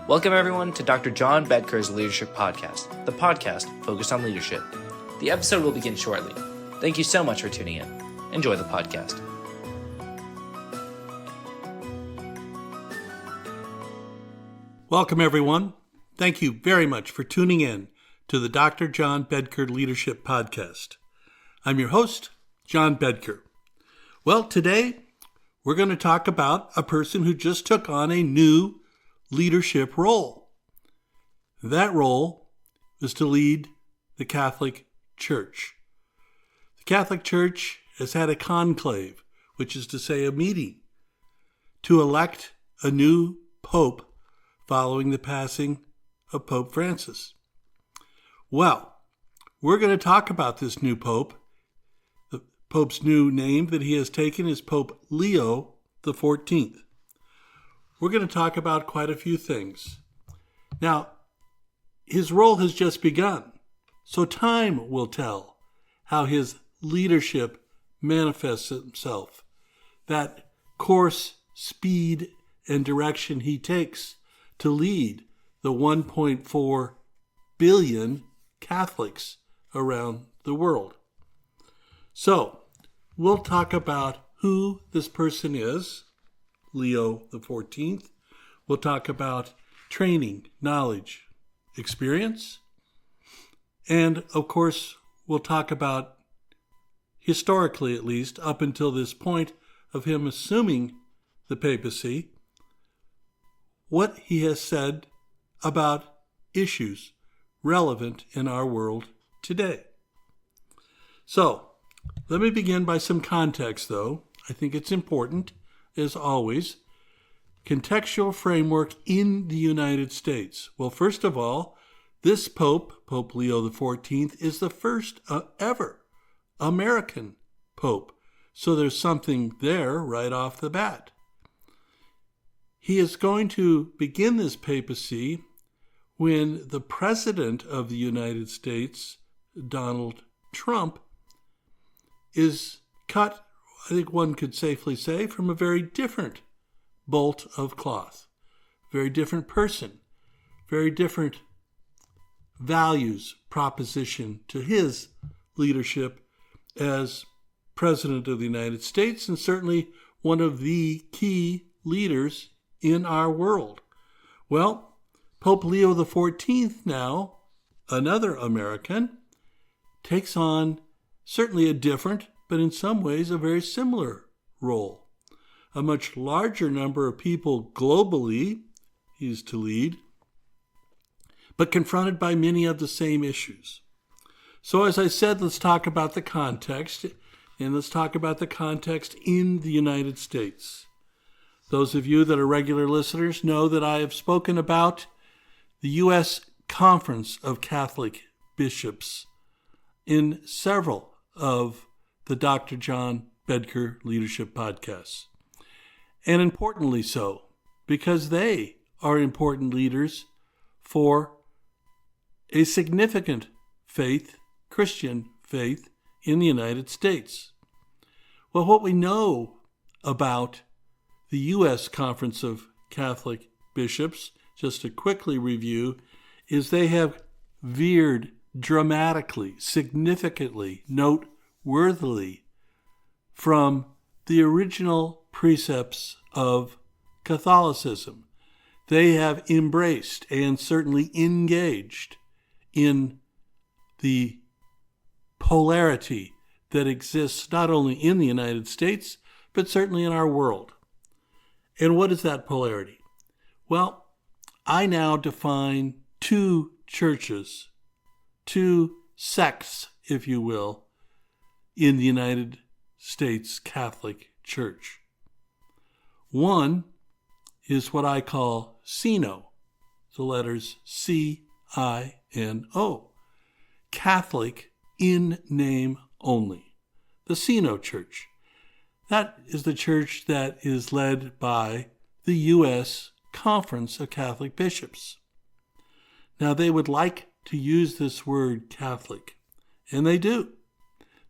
Welcome everyone to Dr. John Bedker's Leadership Podcast, the podcast focused on leadership. The episode will begin shortly. Thank you so much for tuning in. Enjoy the podcast. Welcome everyone. Thank you very much for tuning in to the Dr. John Bedker Leadership Podcast. I'm your host, John Bedker. Well, today we're going to talk about a person who just took on a new leadership role. That role is to lead the Catholic Church. The Catholic Church has had a conclave, which is to say a meeting, to elect a new pope following the passing of Pope Francis. Well, we're going to talk about this new pope. The pope's new name that he has taken is Pope Leo XIV. We're going to talk about quite a few things. Now, his role has just begun, so time will tell how his leadership manifests itself, that course, speed, and direction he takes to lead the 1.4 billion Catholics around the world. So, we'll talk about who this person is, Leo XIV. We'll talk about training, knowledge, experience. And, of course, we'll talk about, historically at least, up until this point of him assuming the papacy, what he has said about issues relevant in our world today. So, let me begin by some context, though. I think it's important, as always. Contextual framework in the United States. Well, first of all, this Pope, Pope Leo XIV, is the first ever American Pope. So there's something there right off the bat. He is going to begin this papacy when the President of the United States, Donald Trump, is cut, I think one could safely say, from a very different bolt of cloth, very different person, very different values proposition to his leadership as President of the United States, and certainly one of the key leaders in our world. Well, Pope Leo XIV now, another American, takes on certainly a different, but in some ways a very similar role. A much larger number of people globally he's to lead, but confronted by many of the same issues. So as I said, let's talk about the context, and let's talk about the context in the United States. Those of you that are regular listeners know that I have spoken about the U.S. Conference of Catholic Bishops in several of the Dr. John Bedker Leadership Podcasts. And importantly so, because they are important leaders for a significant faith, Christian faith, in the United States. Well, what we know about the U.S. Conference of Catholic Bishops, just to quickly review, is they have veered dramatically, significantly, noteworthily from the original precepts of Catholicism. They have embraced and certainly engaged in the polarity that exists not only in the United States, but certainly in our world. And what is that polarity? Well, I now define two churches, two sects, if you will, in the United States Catholic Church. One is what I call CINO, the letters C-I-N-O, Catholic in name only, the CINO Church. That is the church that is led by the U.S. Conference of Catholic Bishops. Now, they would like to use this word Catholic, and they do.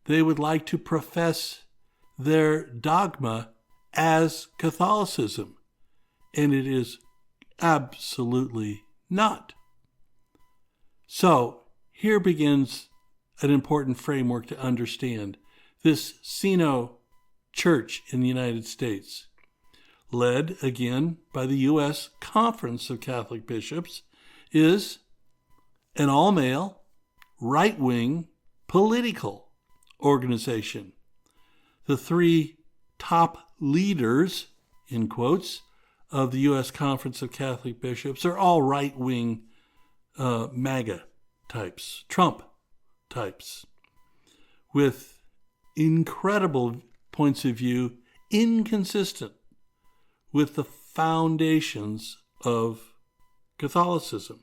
They would like to profess their dogma as Catholicism, and it is Absolutely not. So here begins an important framework to understand. This Sino Church in the United States, led again by the U.S. Conference of Catholic Bishops, is an all-male, right-wing political organization. The three top leaders, in quotes, of the U.S. Conference of Catholic Bishops are all right-wing MAGA types, Trump types, with incredible points of view inconsistent with the foundations of Catholicism.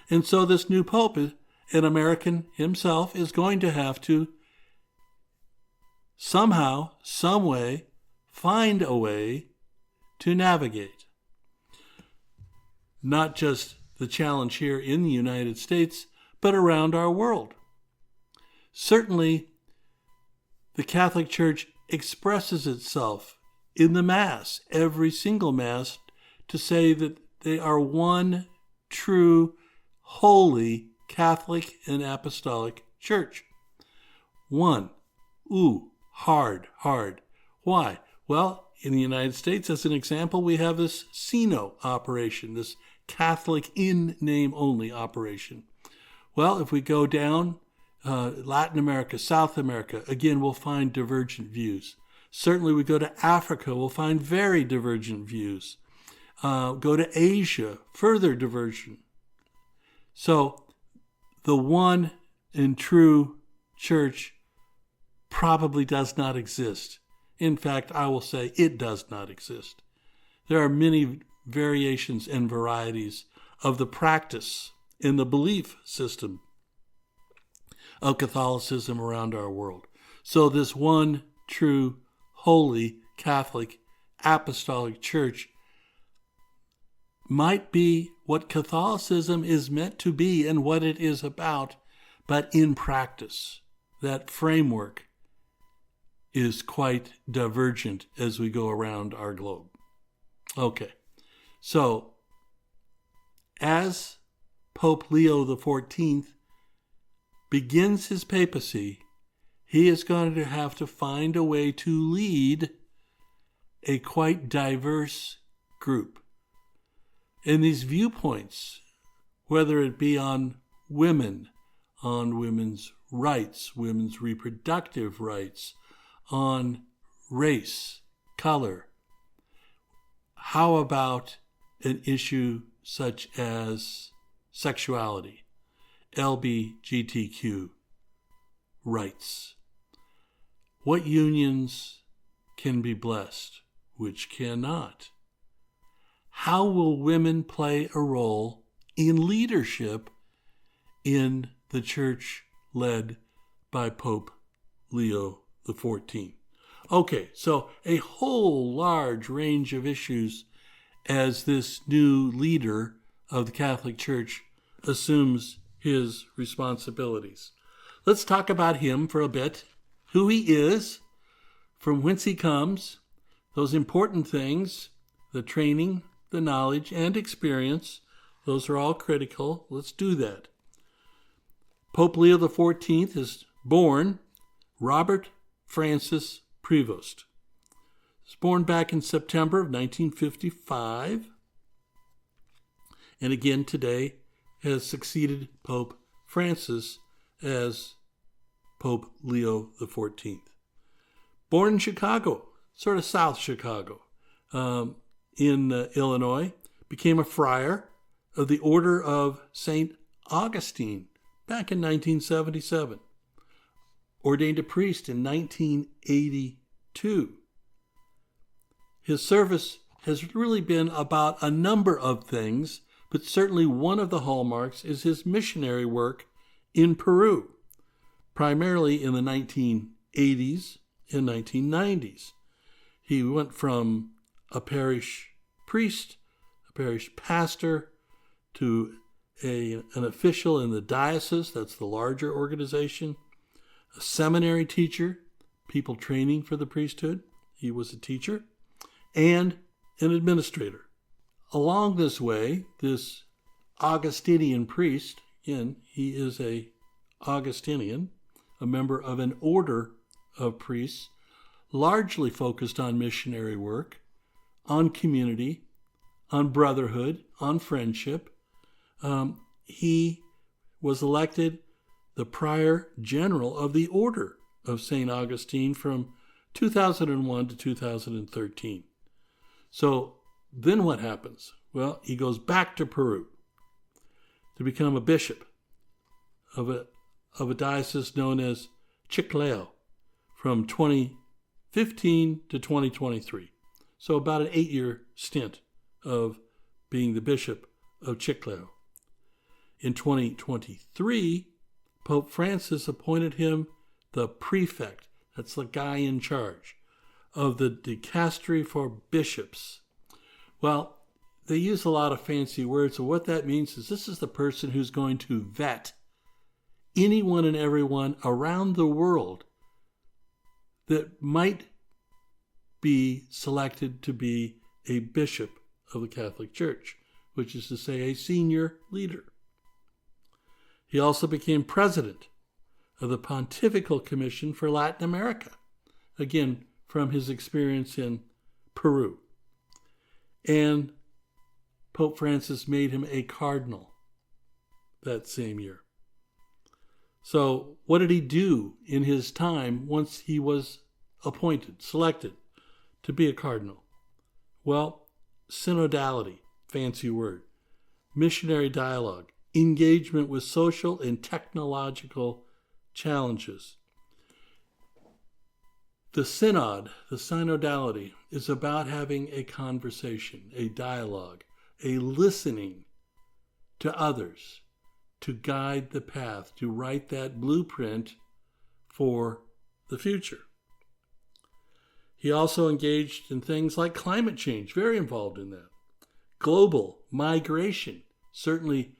And so this new Pope, an American himself, is going to have to somehow, some way, find a way to navigate. Not just the challenge here in the United States, but around our world. Certainly, the Catholic Church expresses itself in the Mass, every single Mass, to say that they are one true, holy, Catholic and Apostolic Church. One. Ooh, hard. Why? Well, in the United States, as an example, we have this Sino operation, this Catholic in name only operation. Well, if we go down Latin America, South America, again, we'll find divergent views. Certainly we go to Africa, we'll find very divergent views. Go to Asia, further diversion. So the one and true church probably does not exist. In fact, I will say it does not exist. There are many variations and varieties of the practice in the belief system of Catholicism around our world. So this one true, holy, Catholic, Apostolic Church might be what Catholicism is meant to be and what it is about, but in practice, that framework is quite divergent as we go around our globe. Okay, so as Pope Leo XIV begins his papacy, he is going to have to find a way to lead a quite diverse group. And these viewpoints, whether it be on women, on women's rights, women's reproductive rights, on race, color, how about an issue such as sexuality, LGBTQ rights? What unions can be blessed, which cannot? How will women play a role in leadership in the church led by Pope Leo XIV? Okay, so a whole large range of issues as this new leader of the Catholic Church assumes his responsibilities. Let's talk about him for a bit, who he is, from whence he comes, those important things, the training, the knowledge, and experience. Those are all critical. Let's do that. Pope Leo XIV is born Robert Francis Prevost. He was born back in September of 1955, and again today has succeeded Pope Francis as Pope Leo XIV. Born in Chicago, sort of South Chicago, in Illinois, became a friar of the Order of St. Augustine back in 1977. Ordained a priest in 1982. His service has really been about a number of things, but certainly one of the hallmarks is his missionary work in Peru, primarily in the 1980s and 1990s. He went from a parish priest, a parish pastor, to an official in the diocese, that's the larger organization, a seminary teacher, people training for the priesthood, he was a teacher, and an administrator. along this way, this Augustinian priest, again, he is a Augustinian, a member of an order of priests, largely focused on missionary work, on community, on brotherhood, on friendship. He was elected the prior general of the Order of St. Augustine from 2001 to 2013. So then what happens? Well, he goes back to Peru to become a bishop of a diocese known as Chiclayo from 2015 to 2023. So about an 8-year stint of being the bishop of Chiclayo. In 2023, Pope Francis appointed him the prefect, that's the guy in charge, of the dicastery for bishops. Well, they use a lot of fancy words, so what that means is this is the person who's going to vet anyone and everyone around the world that might be selected to be a bishop of the Catholic Church, which is to say a senior leader. He also became president of the Pontifical Commission for Latin America, again, from his experience in Peru. And Pope Francis made him a cardinal that same year. So what did he do in his time once he was appointed, selected to be a cardinal? Well, synodality, fancy word, missionary dialogue, engagement with social and technological challenges. The synod, the synodality, is about having a conversation, a dialogue, a listening to others, to guide the path, to write that blueprint for the future. He also engaged in things like climate change, very involved in that. Global migration, certainly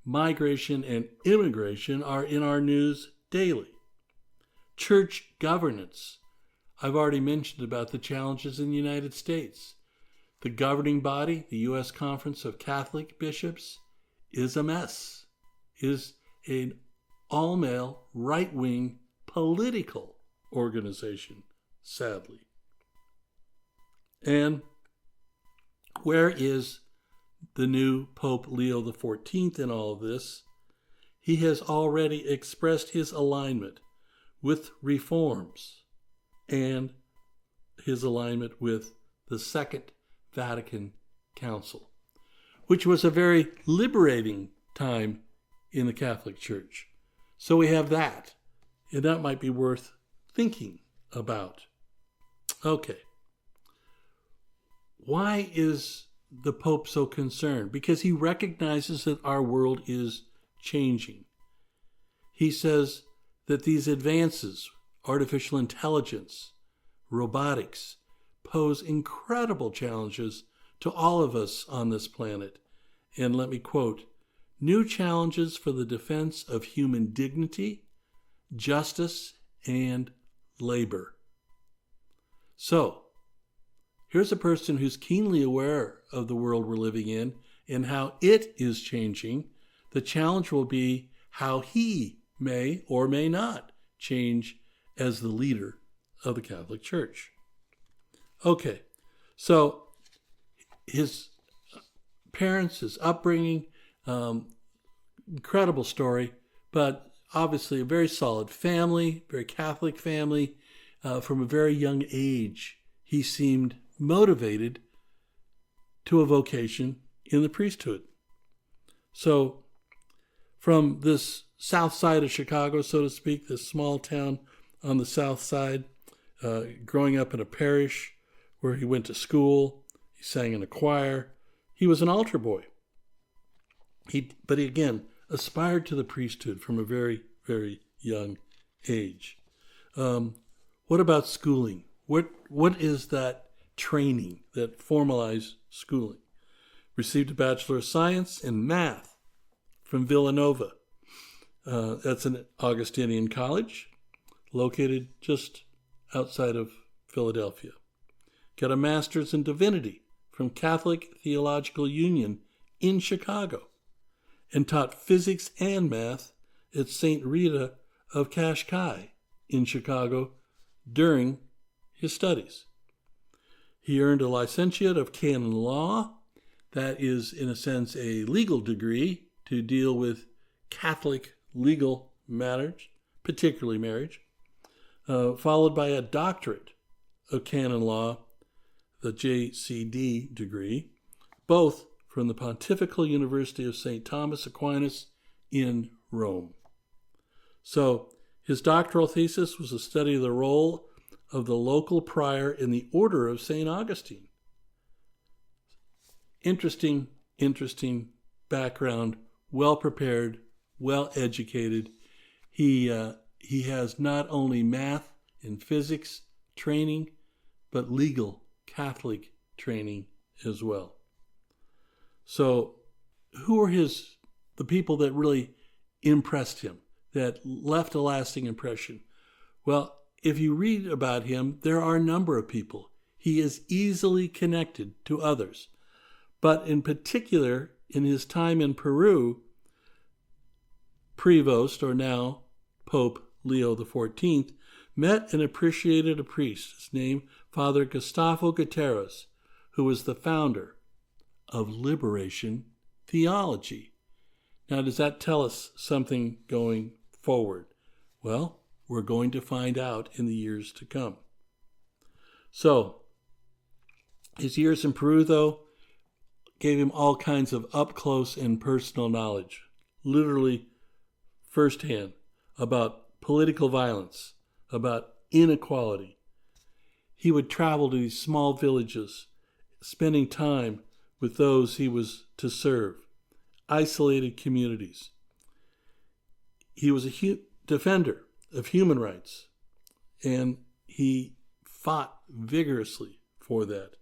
migration and immigration are in our news daily. Church governance, I've already mentioned about the challenges in the United States. The governing body, the U.S. Conference of Catholic Bishops, is a mess, is an all-male, right-wing political organization, sadly. And where is the new Pope Leo XIV in all of this? He has already expressed his alignment with reforms and his alignment with the Second Vatican Council, which was a very liberating time in the Catholic Church. So we have that, and that might be worth thinking about. Okay. Why is the Pope so concerned? Because he recognizes that our world is changing. He says that these advances, artificial intelligence, robotics, pose incredible challenges to all of us on this planet. And let me quote, "New challenges for the defense of human dignity, justice, and labor." So, here's a person who's keenly aware of the world we're living in and how it is changing. The challenge will be how he may or may not change as the leader of the Catholic Church. Okay, so his parents, his upbringing, incredible story, but obviously a very solid family, very Catholic family. From a very young age, he seemed motivated to a vocation in the priesthood. So from this south side of Chicago, so to speak, this small town on the south side, growing up in a parish where he went to school, he sang in a choir, he was an altar boy. But he again aspired to the priesthood from a very, very young age. What about schooling? What is that training, that formalized schooling? Received a Bachelor of Science in Math from Villanova. That's an Augustinian college located just outside of Philadelphia. Got a Master's in Divinity from Catholic Theological Union in Chicago and taught physics and math at St. Rita of Cascais in Chicago during his studies. He earned a licentiate of canon law. That is, in a sense, a legal degree to deal with Catholic legal matters, particularly marriage, followed by a doctorate of canon law, the JCD degree, both from the Pontifical University of St. Thomas Aquinas in Rome. So his doctoral thesis was a study of the role of the local prior in the order of St. Augustine. Interesting background, well prepared, well educated. He has not only math and physics training, but legal Catholic training as well. So who are the people that really impressed him, that left a lasting impression? Well, if you read about him, there are a number of people. He is easily connected to others. But in particular, in his time in Peru, Prevost, or now Pope Leo XIV, met and appreciated a priest, his name Father Gustavo Gutierrez, who was the founder of liberation theology. Now, does that tell us something going forward? Well, we're going to find out in the years to come. So, his years in Peru, though, gave him all kinds of up-close and personal knowledge, literally firsthand, about political violence, about inequality. He would travel to these small villages, spending time with those he was to serve, isolated communities. He was a defender of human rights, and he fought vigorously for that.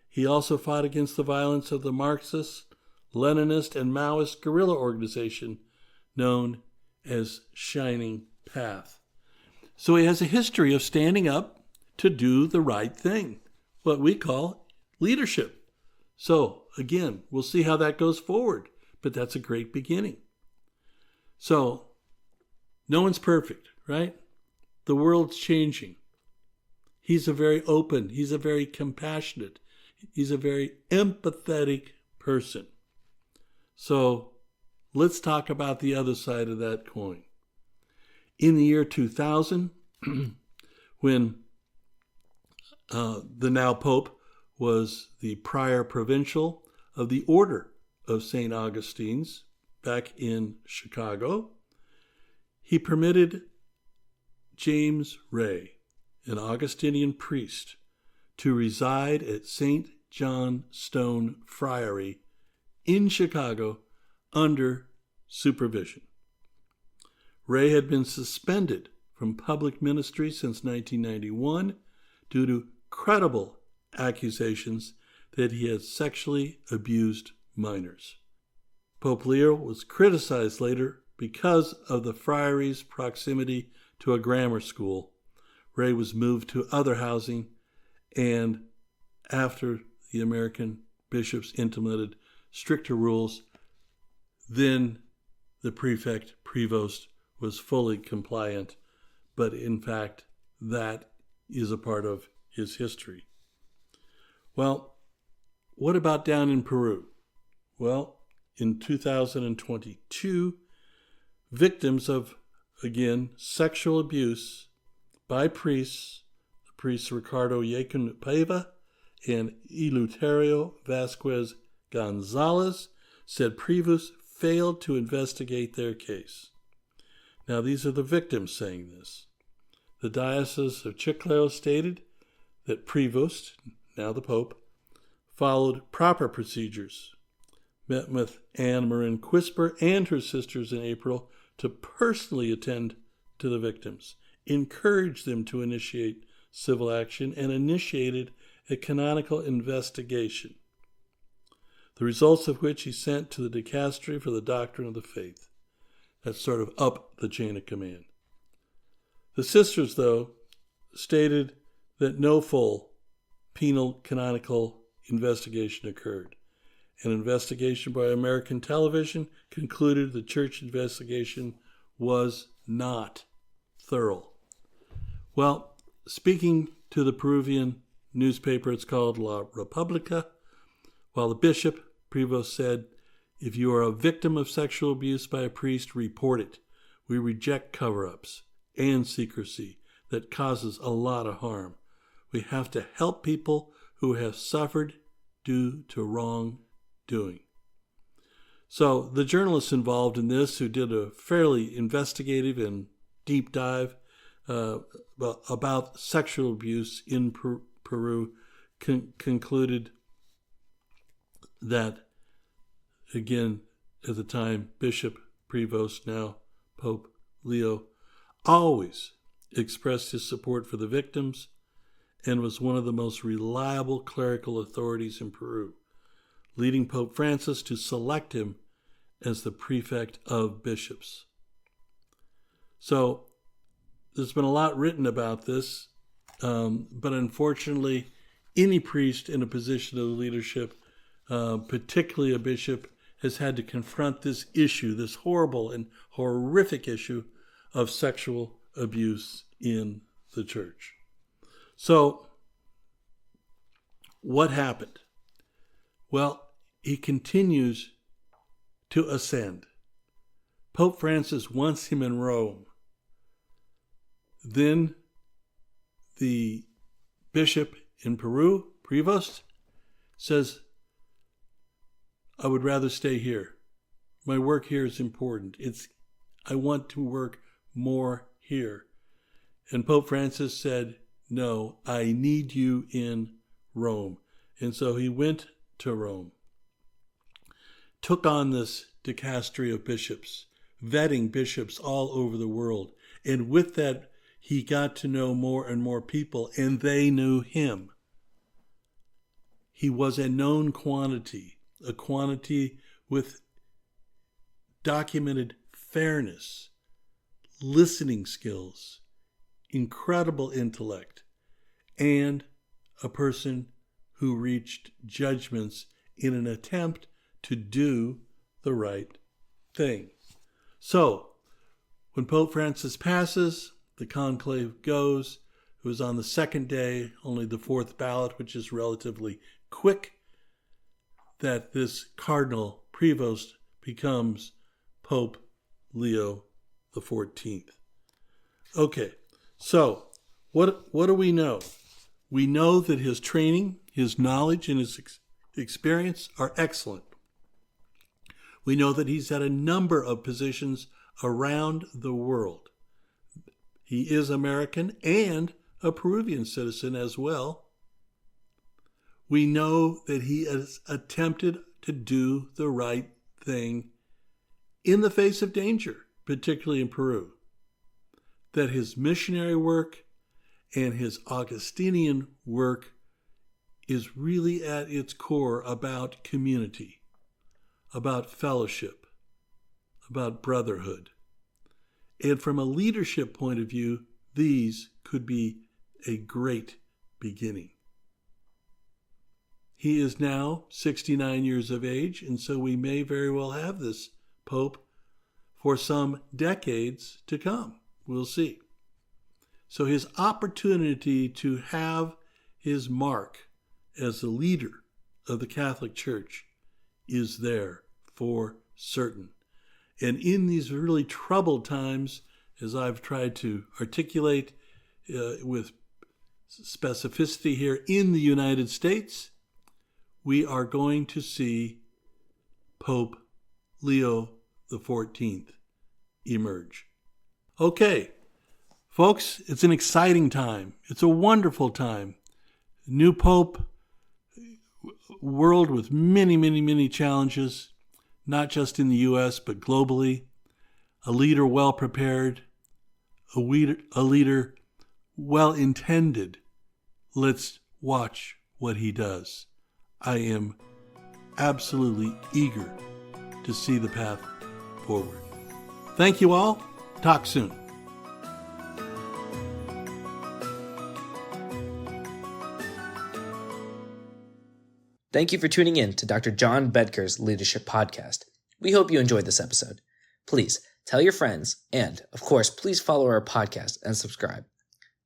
He also fought against the violence of the Marxist, Leninist, and Maoist guerrilla organization known as Shining Path. So he has a history of standing up to do the right thing, what we call leadership. So, again, we'll see how that goes forward, but that's a great beginning. So, no one's perfect, right? The world's changing. He's a very open, he's a very compassionate, he's a very empathetic person. So, let's talk about the other side of that coin. In the year 2000, when the now Pope was the prior provincial of the Order of St. Augustine's back in Chicago, he permitted James Ray, an Augustinian priest, to reside at St. John Stone Friary in Chicago under supervision. Ray had been suspended from public ministry since 1991 due to credible accusations that he had sexually abused minors. Pope Leo was criticized later because of the friary's proximity to a grammar school. Ray was moved to other housing, and after the American bishops implemented stricter rules, then the prefect, Prevost, was fully compliant. But in fact, that is a part of his history. Well, what about down in Peru? Well, in 2022, victims of, again, sexual abuse by priests, the priests Ricardo Paiva and Eleuterio Vasquez Gonzalez, said Prevost failed to investigate their case. Now, these are the victims saying this. The Diocese of Chiclayo stated that Prevost, now the Pope, followed proper procedures, met with Anne Marin Quisper and her sisters in April to personally attend to the victims, encouraged them to initiate civil action, and initiated a canonical investigation, the results of which he sent to the Dicastery for the Doctrine of the Faith. That's sort of up the chain of command. The sisters, though, stated that no full penal canonical investigation occurred. An investigation by American television concluded the church investigation was not thorough. Well, speaking to the Peruvian newspaper, it's called La República, while the bishop, Prevost, said, "If you are a victim of sexual abuse by a priest, report it. We reject cover-ups and secrecy that causes a lot of harm. We have to help people who have suffered due to wrongdoing." So the journalists involved in this, who did a fairly investigative and deep dive about sexual abuse in Peru, concluded that, again, at the time, Bishop Prevost, now Pope Leo, always expressed his support for the victims and was one of the most reliable clerical authorities in Peru, leading Pope Francis to select him as the prefect of bishops. So there's been a lot written about this, but unfortunately, any priest in a position of leadership, particularly a bishop, has had to confront this issue, this horrible and horrific issue of sexual abuse in the church. So, what happened? Well, he continues to ascend. Pope Francis wants him in Rome. Then the bishop in Peru, Prevost, says, "I would rather stay here. My work here is important. I want to work more here." And Pope Francis said, "No, I need you in Rome." And so he went to Rome, took on this dicastery of bishops, vetting bishops all over the world. And with that, he got to know more and more people, and they knew him. He was a known quantity, a quantity with documented fairness, listening skills, incredible intellect, and a person who reached judgments in an attempt to do the right thing. So, when Pope Francis passes, the conclave goes. It was on the second day, only the fourth ballot, which is relatively quick, that this Cardinal Prevost becomes Pope Leo XIV. Okay, so what do we know? We know that his training, his knowledge, and his experience are excellent. We know that he's had a number of positions around the world. He is American and a Peruvian citizen as well. We know that he has attempted to do the right thing in the face of danger, particularly in Peru. That his missionary work and his Augustinian work is really at its core about community, about fellowship, about brotherhood. And from a leadership point of view, these could be a great beginning. He is now 69 years of age, and so we may very well have this Pope for some decades to come. We'll see. So his opportunity to have his mark as the leader of the Catholic Church is there for certain. And in these really troubled times, as I've tried to articulate with specificity here in the United States, we are going to see Pope Leo XIV emerge. Okay, folks, it's an exciting time. It's a wonderful time. New Pope, world with many, many, many challenges, not just in the U.S., but globally. A leader well prepared, a leader well intended. Let's watch what he does. I am absolutely eager to see the path forward. Thank you all. Talk soon. Thank you for tuning in to Dr. John Bedker's Leadership Podcast. We hope you enjoyed this episode. Please tell your friends, and, of course, please follow our podcast and subscribe.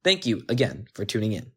Thank you again for tuning in.